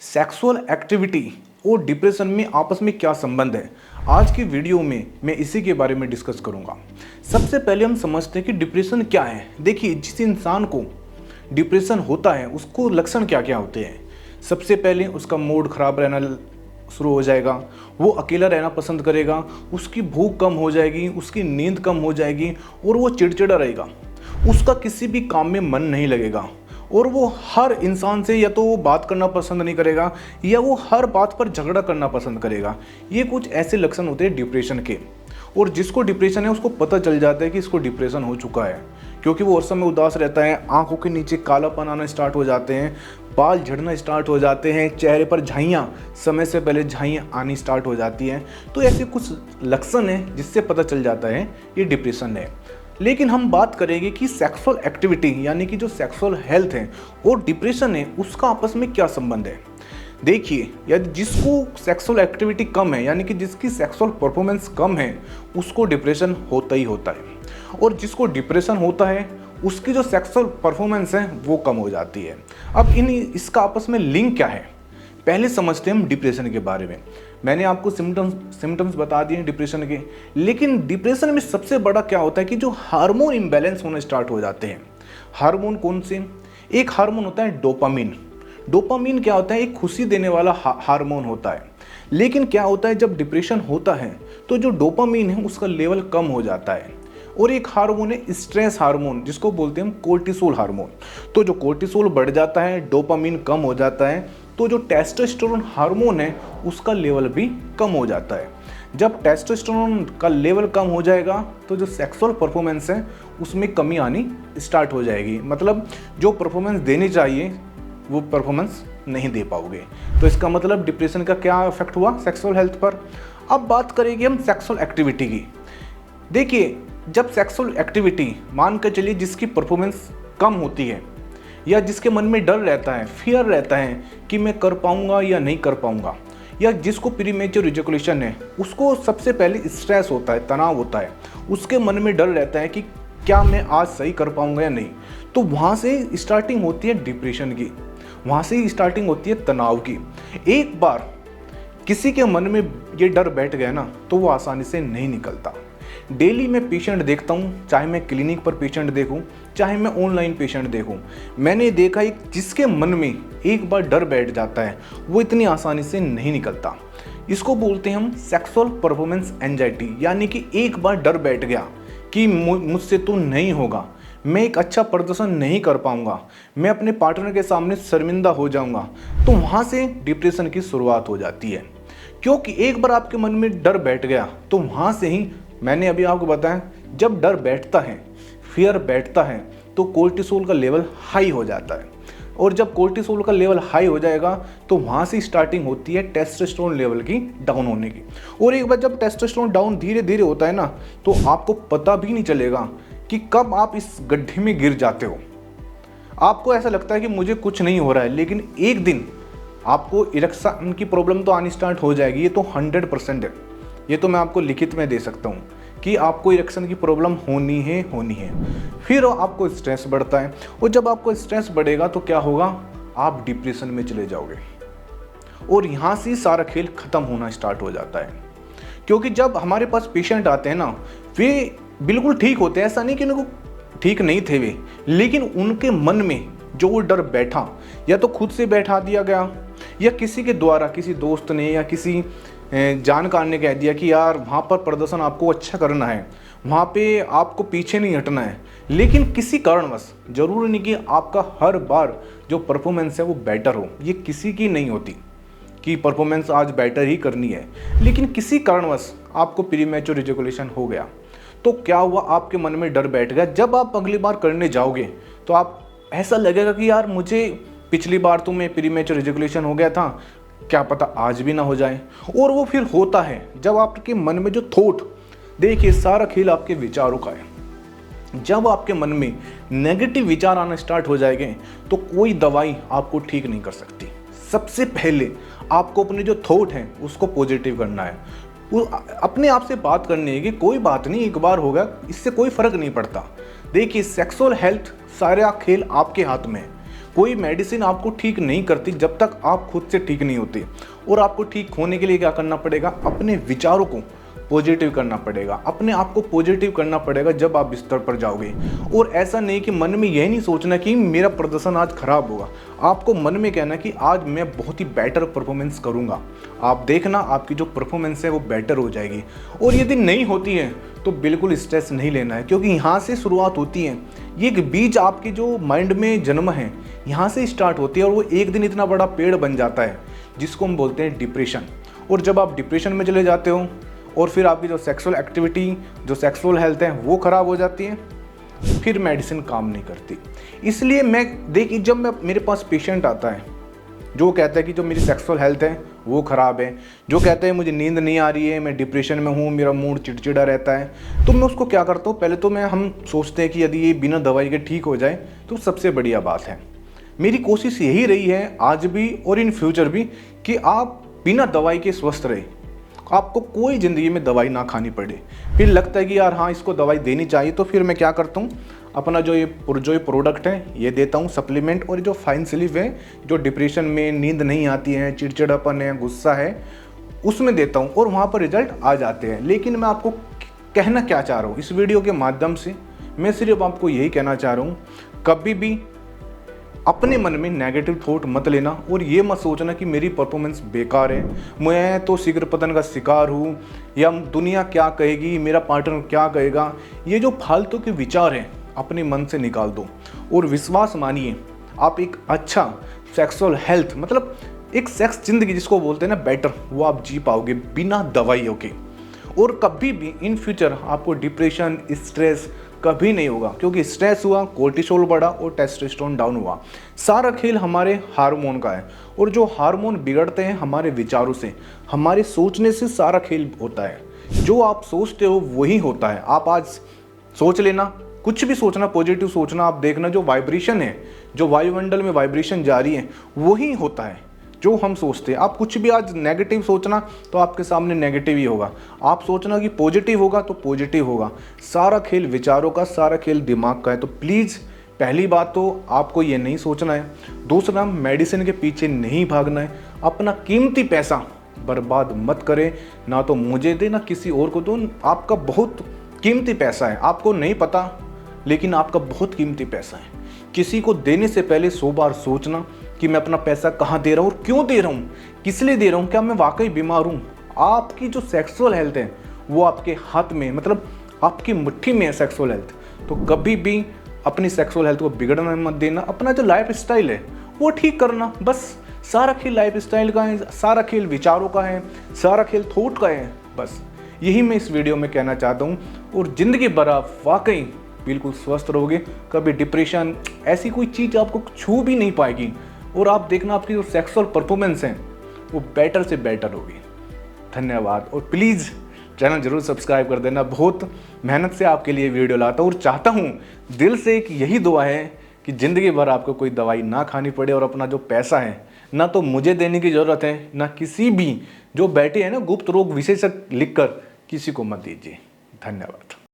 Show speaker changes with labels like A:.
A: Sexual activity और depression में आपस में क्या संबंध है। आज की वीडियो में मैं इसी के बारे में डिस्कस करूंगा। सबसे पहले हम समझते हैं कि डिप्रेशन क्या है। देखिए, जिस इंसान को डिप्रेशन होता है उसको लक्षण क्या क्या होते हैं। सबसे पहले उसका मूड खराब रहना शुरू हो जाएगा, वो अकेला रहना पसंद करेगा, उसकी भूख कम हो जाएगी, उसकी नींद कम हो जाएगी और वो चिड़चिड़ा रहेगा, उसका किसी भी काम में मन नहीं लगेगा और वो हर इंसान से या तो वो बात करना पसंद नहीं करेगा या वो हर बात पर झगड़ा करना पसंद करेगा। ये कुछ ऐसे लक्षण होते हैं डिप्रेशन के। और जिसको डिप्रेशन है उसको पता चल जाता है कि इसको डिप्रेशन हो चुका है, क्योंकि वो हर समय उदास रहता है, आंखों के नीचे कालापन आना स्टार्ट हो जाते हैं, बाल झड़ना स्टार्ट हो जाते हैं, चेहरे पर झाइयाँ, समय से पहले झाइयाँ आनी स्टार्ट हो जाती हैं। तो ऐसे कुछ लक्षण हैं जिससे पता चल जाता है ये डिप्रेशन है। लेकिन हम बात करेंगे कि सेक्सुअल एक्टिविटी यानी कि जो सेक्सुअल हेल्थ है और डिप्रेशन है उसका आपस में क्या संबंध है। देखिए, यदि जिसको सेक्सुअल एक्टिविटी कम है यानी कि जिसकी सेक्सुअल परफॉर्मेंस कम है उसको डिप्रेशन होता ही होता है, और जिसको डिप्रेशन होता है उसकी जो सेक्सुअल परफॉर्मेंस है वो कम हो जाती है। अब इसका आपस में लिंक क्या है, पहले समझते हैं हम डिप्रेशन के बारे में। मैंने आपको सिम्टम्स बता दिए डिप्रेशन के, लेकिन डिप्रेशन में सबसे बड़ा क्या होता है कि जो हार्मोन इम्बैलेंस होने स्टार्ट हो जाते हैं। हार्मोन कौन से? एक हार्मोन होता है डोपामिन। डोपामिन क्या होता है? एक खुशी देने वाला हार्मोन होता है। लेकिन क्या होता है जब डिप्रेशन होता है तो जो डोपामिन है उसका लेवल कम हो जाता है। और एक हार्मोन है स्ट्रेस हार्मोन, जिसको बोलते हैं हम कोर्टिसोल हार्मोन। तो जो कोर्टिसोल बढ़ जाता है, डोपामिन कम हो जाता है, तो जो टेस्टोस्टेरोन हार्मोन है उसका लेवल भी कम हो जाता है। जब टेस्टोस्टेरोन का लेवल कम हो जाएगा तो जो सेक्सुअल परफॉर्मेंस है उसमें कमी आनी स्टार्ट हो जाएगी। मतलब जो परफॉर्मेंस देनी चाहिए वो परफॉर्मेंस नहीं दे पाओगे। तो इसका मतलब डिप्रेशन का क्या इफेक्ट हुआ सेक्सुअल हेल्थ पर। अब बात करेंगे हम सेक्सुअल एक्टिविटी की। देखिए, जब सेक्सुअल एक्टिविटी मान कर चलिए जिसकी परफॉर्मेंस कम होती है या जिसके मन में डर रहता है, फियर रहता है कि मैं कर पाऊंगा या नहीं कर पाऊंगा, या जिसको प्रीमेच्योर इजैकुलेशन है उसको सबसे पहले स्ट्रेस होता है, तनाव होता है, उसके मन में डर रहता है कि क्या मैं आज सही कर पाऊंगा या नहीं, तो वहाँ से स्टार्टिंग होती है डिप्रेशन की, वहाँ से ही स्टार्टिंग होती है तनाव की। एक बार किसी के मन में ये डर बैठ गया ना तो वो आसानी से नहीं निकलता। डेली मैं पेशेंट देखता हूँ, चाहे मैं क्लिनिक पर पेशेंट देखूँ चाहे मैं ऑनलाइन पेशेंट देखूँ, मैंने देखा है जिसके मन में एक बार डर बैठ जाता है वो इतनी आसानी से नहीं निकलता। इसको बोलते हैं हम सेक्सुअल परफॉर्मेंस एंजाइटी, यानी कि एक बार डर बैठ गया कि मुझसे तो नहीं होगा, मैं एक अच्छा प्रदर्शन नहीं कर पाऊंगा, मैं अपने पार्टनर के सामने शर्मिंदा हो जाऊंगा, तो वहाँ से डिप्रेशन की शुरुआत हो जाती है। क्योंकि एक बार आपके मन में डर बैठ गया तो वहाँ से ही, मैंने अभी आपको बताया, जब डर बैठता है, फियर बैठता है, तो कोर्टिसोल का लेवल हाई हो जाता है। और जब कोर्टिसोल का लेवल हाई हो जाएगा तो वहाँ से स्टार्टिंग होती है टेस्टोस्टेरोन लेवल की डाउन होने की। और एक बार जब टेस्टोस्टेरोन डाउन धीरे धीरे होता है ना तो आपको पता भी नहीं चलेगा कि कब आप इस गड्ढे में गिर जाते हो। आपको ऐसा लगता है कि मुझे कुछ नहीं हो रहा है, लेकिन एक दिन आपको इरेक्शन की प्रॉब्लम तो आनी स्टार्ट हो जाएगी। ये तो 100% है, ये तो मैं आपको लिखित में दे सकता हूँ कि आपको इरेक्शन की प्रॉब्लम होनी है। फिर आपको स्ट्रेस बढ़ता है, और जब आपको स्ट्रेस बढ़ेगा तो क्या होगा, आप डिप्रेशन में चले जाओगे और यहाँ से सारा खेल ख़त्म होना स्टार्ट हो जाता है। क्योंकि जब हमारे पास पेशेंट आते हैं ना, वे बिल्कुल ठीक होते हैं, ऐसा नहीं कि उनको ठीक नहीं थे वे, लेकिन उनके मन में जो वो डर बैठा, या तो खुद से बैठा दिया गया या किसी के द्वारा, किसी दोस्त ने या किसी जानकार ने कह दिया कि यार वहाँ पर प्रदर्शन आपको अच्छा करना है, वहाँ पे आपको पीछे नहीं हटना है। लेकिन किसी कारणवश, जरूरी नहीं कि आपका हर बार जो परफॉर्मेंस है वो बेटर हो, ये किसी की नहीं होती कि परफॉर्मेंस आज बेटर ही करनी है, लेकिन किसी कारणवश आपको प्रीमेच्योर इजैकुलेशन हो गया तो क्या हुआ, आपके मन में डर बैठ गया। जब आप अगली बार करने जाओगे तो आप ऐसा लगेगा कि यार मुझे पिछली बार तो मैं प्रीमेच्योर इजैकुलेशन हो गया था, क्या पता आज भी ना हो जाए। और वो फिर होता है जब आपके मन में जो थॉट, देखिए सारा खेल आपके विचारों का है। जब आपके मन में नेगेटिव विचार आना स्टार्ट हो जाएंगे तो कोई दवाई आपको ठीक नहीं कर सकती। सबसे पहले आपको अपने जो थॉट हैं उसको पॉजिटिव करना है, वो अपने आप से बात करनी है कि कोई बात नहीं, एक बार होगा, इससे कोई फर्क नहीं पड़ता। देखिए, सेक्सुअल हेल्थ सारा खेल आपके हाथ में है। कोई मेडिसिन आपको ठीक नहीं करती जब तक आप खुद से ठीक नहीं होते। और आपको ठीक होने के लिए क्या करना पड़ेगा, अपने विचारों को पॉजिटिव करना पड़ेगा, अपने आप को पॉजिटिव करना पड़ेगा जब आप बिस्तर पर जाओगे। और ऐसा नहीं कि मन में यह नहीं सोचना कि मेरा प्रदर्शन आज खराब होगा, आपको मन में कहना कि आज मैं बहुत ही बेटर परफॉर्मेंस करूंगा। आप देखना आपकी जो परफॉर्मेंस है वो बेटर हो जाएगी। और यदि नहीं होती है तो बिल्कुल स्ट्रेस नहीं लेना है, क्योंकि यहाँ से शुरुआत होती है। ये एक बीज आपकी जो माइंड में जन्म है यहाँ से स्टार्ट होती है और वो एक दिन इतना बड़ा पेड़ बन जाता है जिसको हम बोलते हैं डिप्रेशन। और जब आप डिप्रेशन में चले जाते हो और फिर आपकी जो सेक्सुअल एक्टिविटी, जो सेक्सुअल हेल्थ है वो ख़राब हो जाती है, फिर मेडिसिन काम नहीं करती। इसलिए जब मेरे पास पेशेंट आता है जो कहता है कि जो मेरी सेक्सुअल हेल्थ है वो ख़राब है, जो कहता है मुझे नींद नहीं आ रही है, मैं डिप्रेशन में हूँ, मेरा मूड चिड़चिड़ा रहता है, तो मैं उसको क्या करता हूँ, पहले तो हम सोचते हैं कि यदि ये बिना दवाई के ठीक हो जाए तो सबसे बढ़िया बात है। मेरी कोशिश यही रही है आज भी और इन फ्यूचर भी कि आप बिना दवाई के स्वस्थ रहे, आपको कोई ज़िंदगी में दवाई ना खानी पड़े। फिर लगता है कि यार हाँ इसको दवाई देनी चाहिए, तो फिर मैं क्या करता हूँ, अपना जो ये प्रोडक्ट है ये देता हूँ सप्लीमेंट। और जो फाइन स्लीप है, जो डिप्रेशन में नींद नहीं आती है, चिड़चिड़ापन है, गुस्सा है, उसमें देता हूँ और वहाँ पर रिजल्ट आ जाते हैं। लेकिन मैं आपको कहना क्या चाह रहा हूँ इस वीडियो के माध्यम से, मैं सिर्फ आपको यही कहना चाह रहा हूँ, कभी भी अपने मन में नेगेटिव थॉट मत लेना और ये मत सोचना कि मेरी परफॉर्मेंस बेकार है, मैं तो शीघ्र पतन का शिकार हूँ, या दुनिया क्या कहेगी, मेरा पार्टनर क्या कहेगा। ये जो फालतू के विचार हैं अपने मन से निकाल दो और विश्वास मानिए, आप एक अच्छा सेक्सुअल हेल्थ, मतलब एक सेक्स जिंदगी जिसको बोलते हैं ना बेटर, वो आप जी पाओगे बिना दवाइयों के। और कभी भी इन फ्यूचर आपको डिप्रेशन, स्ट्रेस कभी नहीं होगा, क्योंकि स्ट्रेस हुआ, कोर्टिसोल बढ़ा और टेस्टोस्टेरोन डाउन हुआ। सारा खेल हमारे हार्मोन का है और जो हार्मोन बिगड़ते हैं हमारे विचारों से, हमारे सोचने से सारा खेल होता है। जो आप सोचते हो वही होता है। आप आज सोच लेना, कुछ भी सोचना, पॉजिटिव सोचना, आप देखना जो वाइब्रेशन है, जो वायुमंडल में वाइब्रेशन जारी है वही होता है जो हम सोचते हैं। आप कुछ भी आज नेगेटिव सोचना तो आपके सामने नेगेटिव ही होगा, आप सोचना कि पॉजिटिव होगा तो पॉजिटिव होगा। सारा खेल विचारों का, सारा खेल दिमाग का है। तो प्लीज़ पहली बात तो आपको ये नहीं सोचना है, दूसरा मेडिसिन के पीछे नहीं भागना है। अपना कीमती पैसा बर्बाद मत करें, ना तो मुझे दे ना किसी और को दो। आपका बहुत कीमती पैसा है, आपको नहीं पता लेकिन आपका बहुत कीमती पैसा है। किसी को देने से पहले 100 बार सोचना कि मैं अपना पैसा कहाँ दे रहा हूँ और क्यों दे रहा हूँ, किस लिए दे रहा हूँ, क्या मैं वाकई बीमार हूँ। आपकी जो सेक्सुअल हेल्थ है वो आपके हाथ में, मतलब आपकी मुट्ठी में है सेक्सुअल हेल्थ। तो कभी भी अपनी सेक्सुअल हेल्थ को बिगड़ने मत देना। अपना जो लाइफ स्टाइल है वो ठीक करना, बस। सारा खेल लाइफ स्टाइल का है, सारा खेल विचारों का है, सारा खेल थॉट का है। बस यही मैं इस वीडियो में कहना चाहता हूँ। और ज़िंदगी भर आप वाकई बिल्कुल स्वस्थ रहोगे, कभी डिप्रेशन ऐसी कोई चीज़ आपको छू भी नहीं पाएगी। और आप देखना आपकी जो सेक्सुअल परफॉर्मेंस है वो बेटर से बेटर होगी। धन्यवाद। और प्लीज़ चैनल जरूर सब्सक्राइब कर देना, बहुत मेहनत से आपके लिए वीडियो लाता हूँ और चाहता हूँ दिल से एक यही दुआ है कि ज़िंदगी भर आपको कोई दवाई ना खानी पड़े और अपना जो पैसा है ना तो मुझे देने की ज़रूरत है, ना किसी भी जो बैठे हैं ना गुप्त रोग विशेषज्ञ लिखकर, किसी को मत दीजिए। धन्यवाद।